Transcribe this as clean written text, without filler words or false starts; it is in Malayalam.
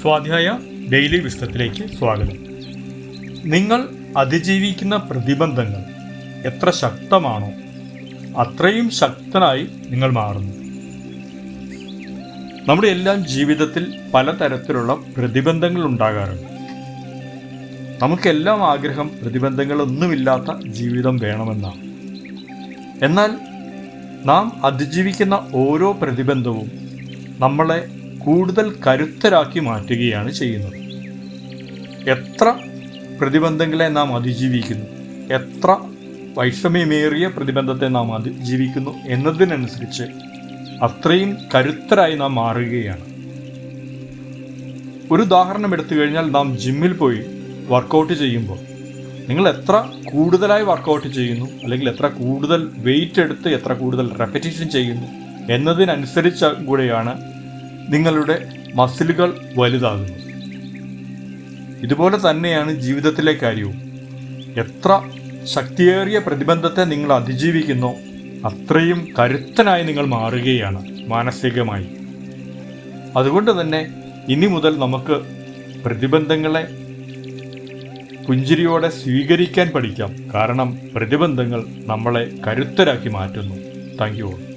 സ്വാധ്യായ ഡെയിലി വിസ്ഡത്തിലേക്ക് സ്വാഗതം. നിങ്ങൾ അതിജീവിക്കുന്ന പ്രതിബന്ധങ്ങൾ എത്ര ശക്തമാണോ അത്രയും ശക്തനായി നിങ്ങൾ മാറുന്നു. നമ്മുടെ എല്ലാം ജീവിതത്തിൽ പലതരത്തിലുള്ള പ്രതിബന്ധങ്ങൾ ഉണ്ടാകാറുണ്ട്. നമുക്കെല്ലാം ആഗ്രഹം പ്രതിബന്ധങ്ങളൊന്നുമില്ലാത്ത ജീവിതം വേണമെന്നാണ്. എന്നാൽ നാം അതിജീവിക്കുന്ന ഓരോ പ്രതിബന്ധവും നമ്മളെ കൂടുതൽ കരുത്തരാക്കി മാറ്റുകയാണ് ചെയ്യുന്നത്. എത്ര പ്രതിബന്ധങ്ങളെ നാം അതിജീവിക്കുന്നു, എത്ര വൈഷമ്യമേറിയ പ്രതിബന്ധത്തെ നാം അതിജീവിക്കുന്നു എന്നതിനനുസരിച്ച് അത്രയും കരുത്തരായി നാം മാറുകയാണ്. ഒരു ഉദാഹരണം എടുത്തു കഴിഞ്ഞാൽ, നാം ജിമ്മിൽ പോയി വർക്കൗട്ട് ചെയ്യുമ്പോൾ നിങ്ങൾ എത്ര കൂടുതലായി വർക്കൗട്ട് ചെയ്യുന്നു, അല്ലെങ്കിൽ എത്ര കൂടുതൽ വെയിറ്റ് എടുത്ത് എത്ര കൂടുതൽ റെപ്പറ്റീഷൻ ചെയ്യുന്നു എന്നതിനനുസരിച്ച് കൂടെയാണ് നിങ്ങളുടെ മസിലുകൾ വലുതാകുന്നത്. ഇതുപോലെ തന്നെയാണ് ജീവിതത്തിലെ കാര്യവും. എത്ര ശക്തിയേറിയ പ്രതിബന്ധത്തെ നിങ്ങൾ അതിജീവിക്കുന്നോ അത്രയും കരുത്തനായി നിങ്ങൾ മാറുകയാണ് മാനസികമായി. അതുകൊണ്ട് തന്നെ ഇനി മുതൽ നമുക്ക് പ്രതിബന്ധങ്ങളെ പുഞ്ചിരിയോടെ സ്വീകരിക്കാൻ പഠിക്കാം. കാരണം പ്രതിബന്ധങ്ങൾ നമ്മളെ കരുത്തരാക്കി മാറ്റുന്നു. Thank you all.